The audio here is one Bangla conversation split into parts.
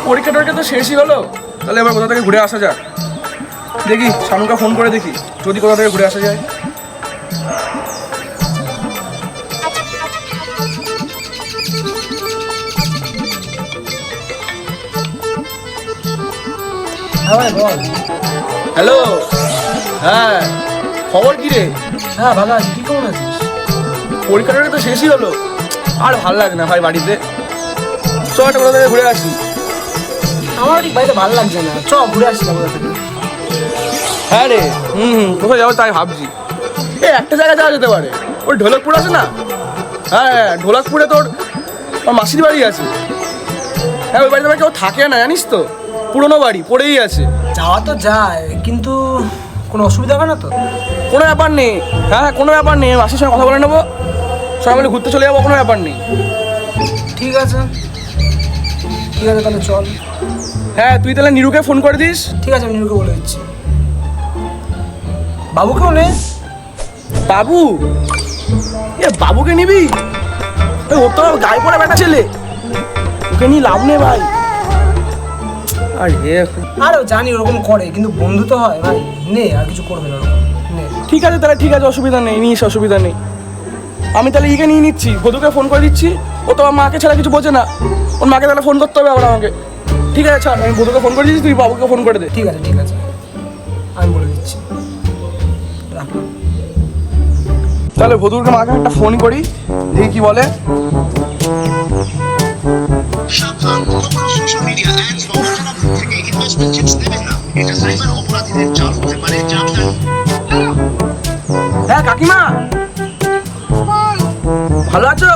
পরীক্ষা টরীক্ষা তো শেষই হলো, তাহলে এবার কোথা থেকে ঘুরে আসা যাক। দেখি শানুকে ফোন করে দেখি যদি কোথা থেকে ঘুরে আসা যায়। হ্যাঁ ভাই বল। হ্যালো, হ্যাঁ খবর কি রে? হ্যাঁ ভালো আছি, তুই কেমন আছিস? পরীক্ষা টরীক্ষা তো শেষই হলো, আর ভালো লাগে না ভাই বাড়িতে। চ একটা কোথা থেকে ঘুরে আসি। আমার ঠিক বাড়িতে ভালো লাগছে না, চ ঘুরে আসি কোথা থেকে। হ্যাঁ রে, কোথায় যাবো তাই ভাবছি। একটা জায়গায় যাওয়া যেতে পারে, ওই ঢোলকপুর আছে না? হ্যাঁ ঢোলকপুরে তোর মাসির বাড়ি আছে। হ্যাঁ ওই বাড়িতে কেউ থাকে না জানিস তো, পুরোনো বাড়ি পড়েই আছে। যাওয়া তো যায়, কিন্তু কোনো অসুবিধা হবে না তো? কোনো ব্যাপার নেই, হ্যাঁ কোনো ব্যাপার নেই, মাসির সঙ্গে কথা বলে নেবো, সবাই মিলে ঘুরতে চলে যাবো, কোনো ব্যাপার নেই। ঠিক আছে তাহলে চল। হ্যাঁ তুই তাহলে নিরুকে ফোন করে দিস। ঠিক আছে, আমি নিরুকে বলে দিচ্ছি। বাবুকে বলে। বাবু? বাবুকে নিবি? ওর তো গায়ে পড়া বেটা ছেলে, ওকে নিয়ে লাভ নেই ভাই। আরে জানি ওরকম করে, কিন্তু বন্ধু তো হয় ভাই, নে আর কিছু করবে না ওরকম, নে। ঠিক আছে তাহলে, ঠিক আছে অসুবিধা নেই, নিস অসুবিধা নেই। আমি তাহলে ইকে নিয়ে নিচ্ছি, বধুকে ফোন করে দিচ্ছি। ও তো আমার মাকে ছাড়া কিছু বোঝে না, ওর মাকে তাহলে ফোন করতে হবে আবার আমাকে। ঠিক আছে ছাড়, আমি বধুকে ফোন করে দিচ্ছি, তুই বাবুকে ফোন করে দে। ঠিক আছে আমি বলে দিচ্ছি, রাখলাম। তাহলে বধুকে মাকে একটা ফোন করি, দেখি কি বলে। সাবধান, কোনো সোশ্যাল মিডিয়া অ্যাডস বা অজানা গ্রুপ থেকে ইনভেস্টমেন্ট টিপস নেবেন না। এটা সাইবার অপরাধীদের জাল হতে পারে, জানবেন। হ্যাঁ কাকিমা, ভালো আছো?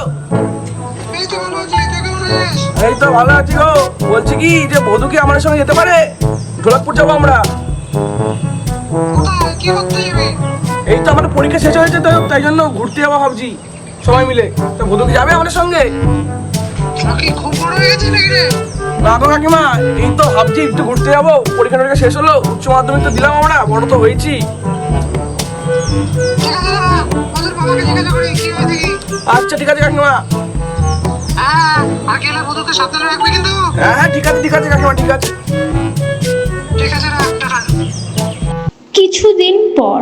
এই তো ভালো আছি গো। বলছি কি যে বধু কি আমাদের সঙ্গে যেতে পারে? ঢোলকপুর যাবো আমরা। এই তো আমাদের পরীক্ষা শেষ হয়েছে, তো তাই জন্য ঘুরতে যাবো ভাবছি সবাই মিলে। তো বধু কি যাবে আমাদের সঙ্গে? না তো কাকিমা, এই তো ভাবছি একটু ঘুরতে যাবো, পরীক্ষা টরীক্ষা শেষ হলো, উচ্চ মাধ্যমিক তো দিলাম আমরা, বড় তো হয়েছি। আচ্ছা ঠিক আছে কাকিমা। হ্যাঁ হ্যাঁ ঠিক আছে কাকিমা, ঠিক আছে। কিছুদিন পর।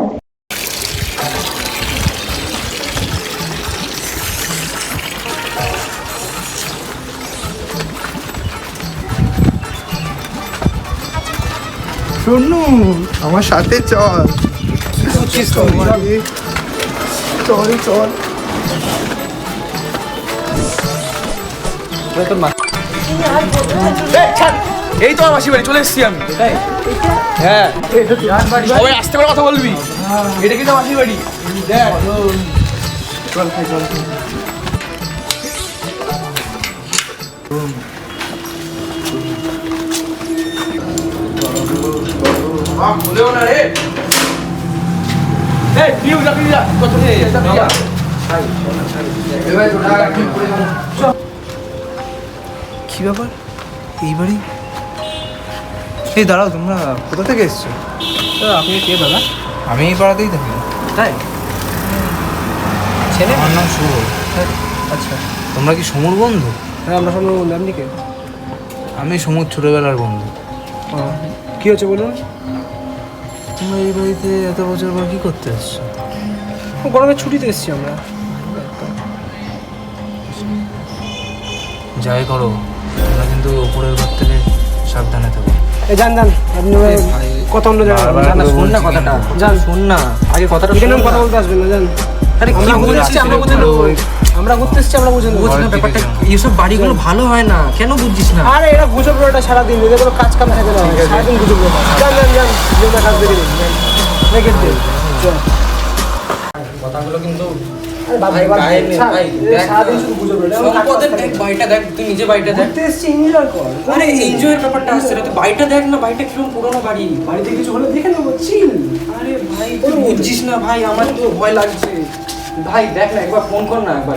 শোনো আমার সাথে চল। চল চল। এই তো আমার মাসির বাড়ি চলে এসেছি আমি। হ্যাঁ সবাই আসতে করে কথা বলবি, এটা কিন্তু মাসির বাড়ি। দেখ চল খাই চল। বলেও না রে। কি ব্যাপার এই বাড়ি? এই দাঁড়াও, তোমরা কোথা থেকে এসছো? আপনি কে দাদা? আমি এই পাড়াতেই থাকি। তাই? ছেলে? আমার নাম শুভ। আচ্ছা, তোমরা কি সমুর বন্ধু? হ্যাঁ আমরা সব বললাম। আপনি কে? আমি সমুর ছোটবেলার বন্ধু। কি হচ্ছে বলুন? তোমরা এই বাড়িতে এত বছর পর কি করতে এসছো? গরমের ছুটিতে এসেছি আমরা। যাই করো, তোমরা কিন্তু উপরের ঘর থেকে সাবধানে থাকো। যান আপনি কত অন্য জায়গায় শোন না কথাটা, যান। শোন না আগে কথাটা। এখানে কথা বলতে আসবেন না, যান। আরে কি বলছিস? আমরা বুঝে নেবো, আমরা ঘুরতে এসেছি, আমরা বুঝে নেবো। ব্যাপারটা এইসব বাড়িগুলো ভালো হয় না, কেন বুঝছিস না? আরে এরা গুজব রোটা সারাদিন, এদের কোনো কাজ কাম থাকে না, সারাদিন গুজব রোটা। যান যেটা কাজ বেরিয়ে রেখে দিন। কথাগুলো কিন্তু সারাদিন শুধু গুজব রোটা। সম্পদের দেখ, বাড়িটা দেখ, তুই নিজে বাড়িটা দেখ। ঘুরতে এসেছি, এনজয় কর। আরে এনজয়ের ব্যাপারটা আসছে না, তুই বাড়িটা দেখ না, বাড়িটা কিরকম পুরোনো বাড়ি। বাড়িতে কিছু হলে দেখে নেবো, চিল। আরে ভাই তুই বুঝছিস না ভাই, আমার তো ভয় লাগছে ভাই। দেখ না একবার ফোন কর না একবার।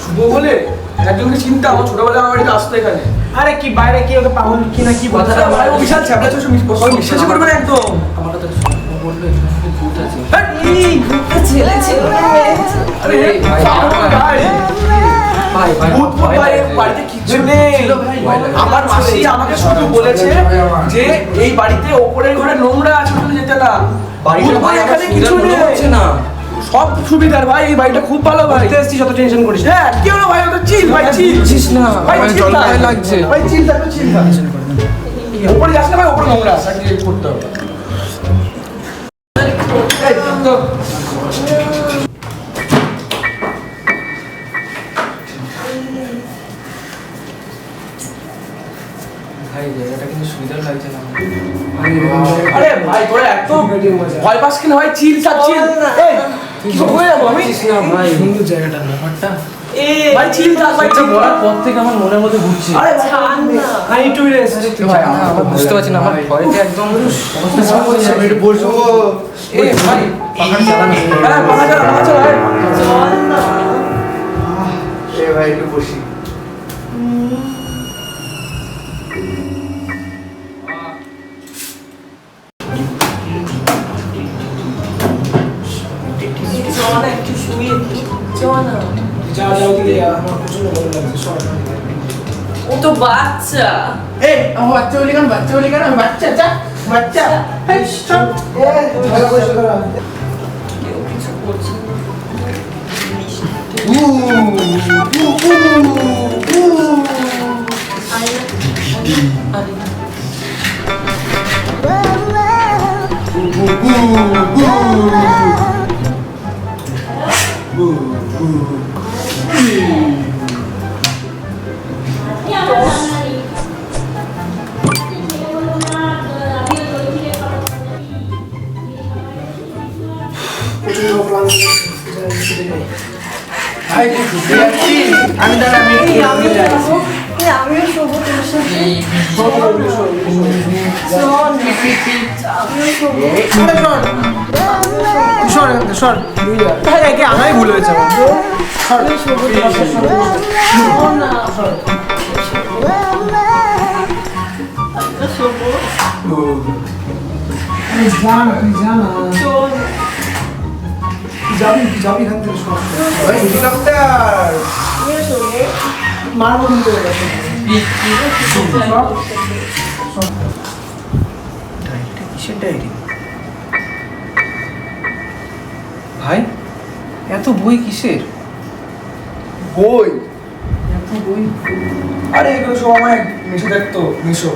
শুভ বলে একজনকে চিন্তা, আমার ছোটবেলায় আমার বাড়িতে আসতো এখানে। আরে কি বাইরে কি ওকে পাগল কি না কি বলছে? বিশাল ছ্যাবলা বিশ্বাসই করবে না একদম। আমার কথা বললো ভূত আছে। ছেলে ছিল আরে ভাই, পাগল ভাই। ভাই ভাই ভূত ভূত ভাই এই বাড়িতে কিচ্ছু নেই। আমার মাসি আমাকে শুধু বলেছে যে এই বাড়িতে ওপরের ঘরে নোংরা আছে, ওখানে যেতে না। বাড়িটা ভূত ভাই ভয় আমার এখানে কিছু সুবিধার মনে নেই। হচ্ছে না। সব সুবিধার ভাই, এই বাড়িটা খুব ভালো ভাই। এসেছিস অত টেনশন করিস না। হ্যাঁ কি হলো ভাই, ওটা চিল ভাই, চিল বুঝছিস না, ভাই, আমার চিল জল না। গায়ে লাগছে। ভাই চিল থাকো, চিল থাকো। ওপরে যাস না ভাই, ওপরে নোংরা আছে, ক্লিয়ার করতে হবে। এই, তো। ভাই জায়গাটা কিন্তু সুবিধার লাগছে না। আরে ভাই তোরা এত ভয় পাস কিনা ভাই, চিল থাক, চিল। এই কিছু হয়ে যাবো আমি। বুঝছিস না ভাই, সুন্দর জায়গাটা ব্যাপারটা। ভাই চিল থাক ভাই, এটা চিল বলার পর থেকে আমার মনের মধ্যে ঘুরছে। আরে ভাই, আমি একটু এসেছি ভাই আমার বুঝতে পারছি না, আমার ভয়তে একদম অবস্থা খারাপ হচ্ছে। একটু বসো। এ ভাই পাখাটা চালানো। হ্যাঁ পাখা চালা, পাখা চালা, এই। এ ভাই একটু বসি। যা যাও দিকে আমার প্রচন্ড ভালো লাগছে সর। ও তো বাচ্চা। এই আমার বাচ্চা বলি কেন, বাচ্চা বলি কেন, বাচ্চা যা বাচ্চা। এই stop। ভালো করে দাঁড়া। কেউ কিছু করছে না। আরে ভাই তুই ঘুরতে যাচ্ছিস? আমি দাঁড়া, আমি একটু ঘুরতে যাচ্ছি। আমিও শোবো তোমার সাথে। এই, সর, সর। সর এখান থেকে, সর। ভাই একে আমারই ভুল হয়েছে আমার। সর। আরে যা না, তুই যা না। তুই যাবি এখান থেকে সর। ওই হেলিকপ্টার। মারবো কিন্তু এবার। কিসের ডায়েরি? ভাই এত বই কিসের? বই, এত বই? আরে এগুলো সব আমার মিশো দেখতো, মিশো,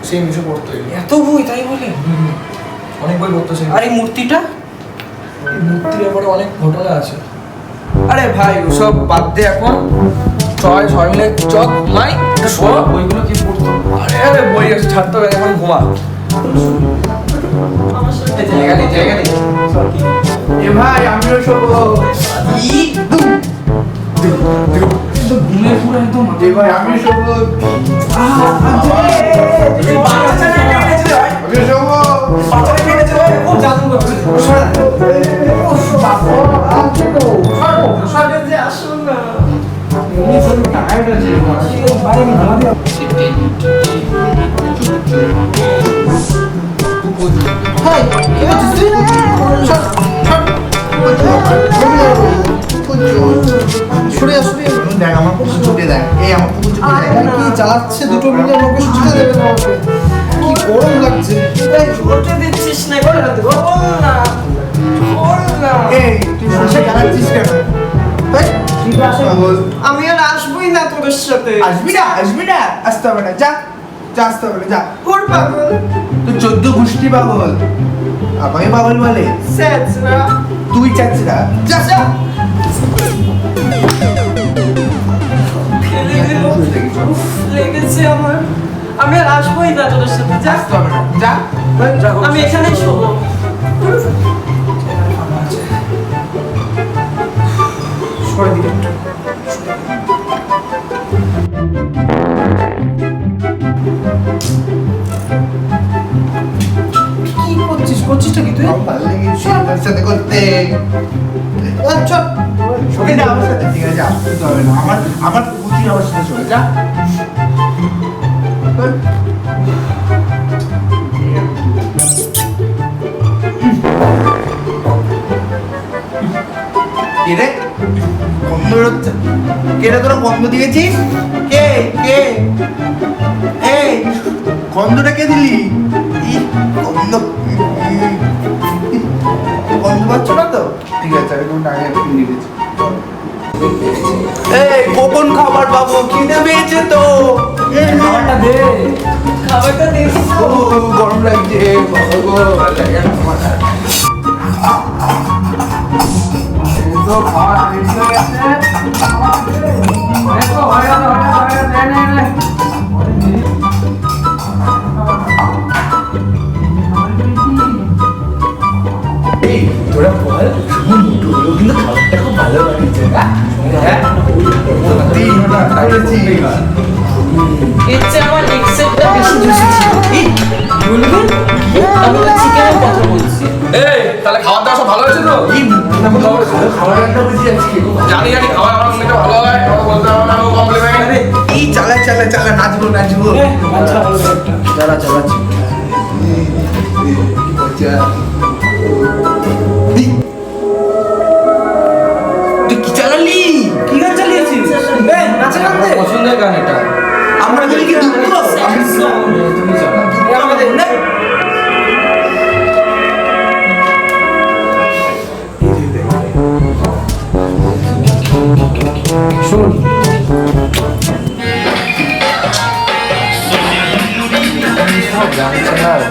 সেই মিশো পড়তো এগুলো। এত বই তাই বলে? অনেক বই পড়তো সেই। আর এই মূর্তিটা? এই মূর্তির ব্যাপারে অনেক ঘটনা আছে। আরে ভাই ওসব বাদ দে এখন, সবাই মিলে চক মাই শো। বইগুলো কি পড়তো? আরে আরে বই আছে, ছাড়তে হবে, এখন ঘুমা। জায়গা নেই, জায়গা নেই। এ ভাই আমিও শোবো। তো ঘুমের পুরো একদম এ ভাই আমিও শোবো। এই বাচ্চাটাকে কে এনেছে রে ভাই? আমিও শোবো। বাচ্চাটাকে কে এনেছে ভাই? খুব জাদু করছে। সরে যা, সরে যা। দেখ আমার পুকুর চুকে দেখ, এই আমার পুকুর চুকে দেখ। কি চালাচ্ছে দুটো মিলে আমাকে শুতে দেবে না আমাকে। কি গরম লাগছে। এই করতে দিচ্ছিস না, বল না, বল না, বল না। এই তুই সরষে জ্বালাচ্ছিস কেন? এই, পাগল। আমি আর আসবোই না তোদের সাথে। আসবি না, আসবি না, আসতে হবে না, যা যা, আসতে হবে না, যা। কোন পাগল? তুই 14 গোষ্ঠী পাগল, আমাকে পাগল বলে। স্যাচরা। তুই চাচ্ছিস না, যা যা। ফেলে দিল। উফ, লেগেছে আমার। আমি আর আসবোই না তোদের সাথে, যা। আসতে হবে না, যা। আমি এখানেই শোবো। সরে দিকে একটু। কি করছিস? করছিসটা কি তুই? ভালো লেগেছে তোর সাথে করতে। আচ্ছা সরে যা আমার সাথে, ঠিক আছে, যা, আসতে হবে না। আমার পুকুর আমার সাথে চলে যা। বেরোচ্ছে। কে রে তোরা গন্ধ দিয়েছিস? কে কে এই গন্ধটা কে দিলি? গন্ধ গন্ধ পাচ্ছ না তো? ঠিক আছে আমি তোমার আগে দিয়ে দিচ্ছি। এই কখন খাবার পাবো? খিদে পেয়েছে তো। খাবারটা দে। খাবারটা দিস ও গরম লাগছে বাবা গো। তো খাওয়া রেডি হয়ে গেছে। এই তোরা বল মুটুগুলো কিন্তু খাবারটা খুব ভালো বানিয়েছে না? হ্যাঁ সত্যি করেছি। ইচ্ছে আমার এক্সেপটা বেশি জুসি ছিল বলবি আমি তো চিকেনের কথা বলছি এই তাহলে খাবার দাওয়া সব ভালো হয়েছে তো? খাবার একটা বুঝি আজকে জানি জানি খাবার আমার মেয়েটা ভালো হয়, আমাকে বলতে হবে না, কমপ্লিমেন্ট। এই চালা চালা চালা নাচবো নাচবো। আচ্ছা ভালো একটা চালা চালাচ্ছি। তুই কি চালালি? কি গান চালিয়েছিস? নাচে গান দে। পছন্দের গান এটা। আমরা বলি কি দুঃখ? তুমি চালা। আমাদের না শোন সব গান চালায়।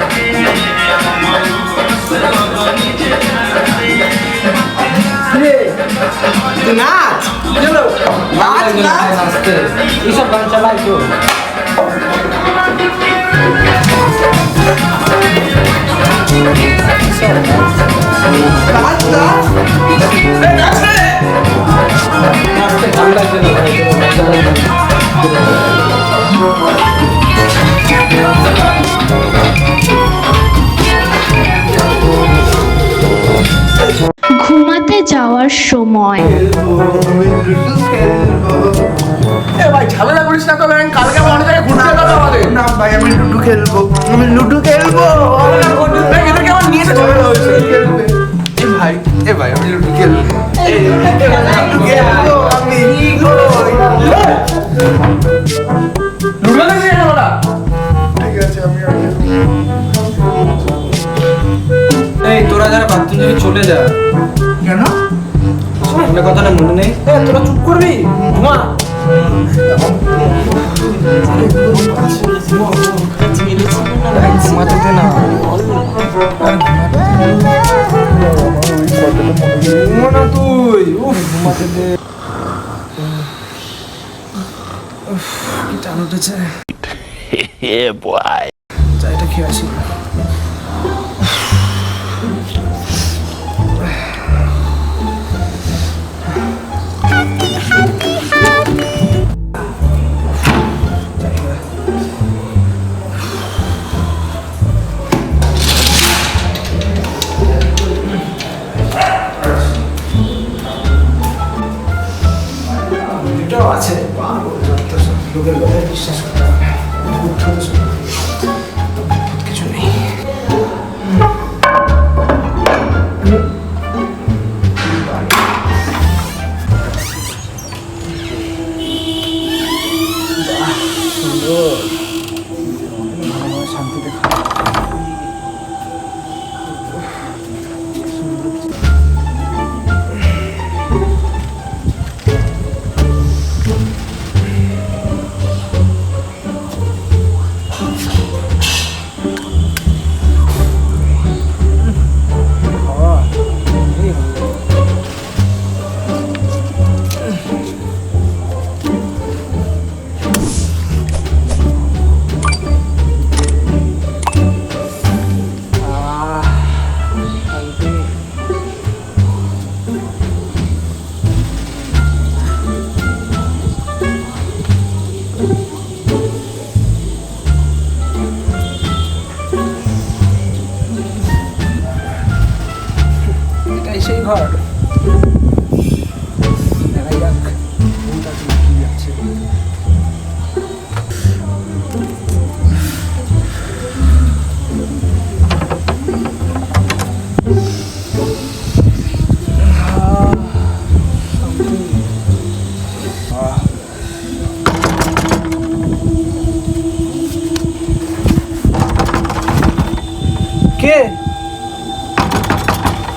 তুই নাচ নাচ নাচ নাচতে এইসব গান চালাই তো। নাচ নাচ। নাচতে ভালো লাগছে না ভাই, তো গান চালাই। ঘুমাতে যাওয়ার সময় এ ভাই ঝামেলা করিস না তো ভাই, কালকে আমার অনেক জায়গায় ঘুরতে যাবে আমাদের। না ভাই আমি লুডু খেলবো। আমি লুডু খেলবো। ভাই এদেরকে আমার নিয়ে এসে ঝামেলা হয়েছে। এ ভাই আমি লুডু খেলবো। লুডু খেলবো আমি। লুডো দেখে গেছে ওরা। ঠিক আছে আমি এই তোরা যারা বাথরুম থেকে চলে যা। কেন? আমার কথাটা মনে নেই? তোরা চুপ করবি ঘুমা ঘুমাতে দে না। ঘুমা না তুই। উফ ঘুমাতে দে। কি টান উঠেছে। চাইটা খেয়ে আসি। এটাও আছে লোকের কথায় বিশ্বাস করতে হবে না। কিছু নেই। শান্তিতে এটাই সেই ঘর। দেখা যাক কোনটা কি যাচ্ছে।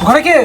ঘরে কে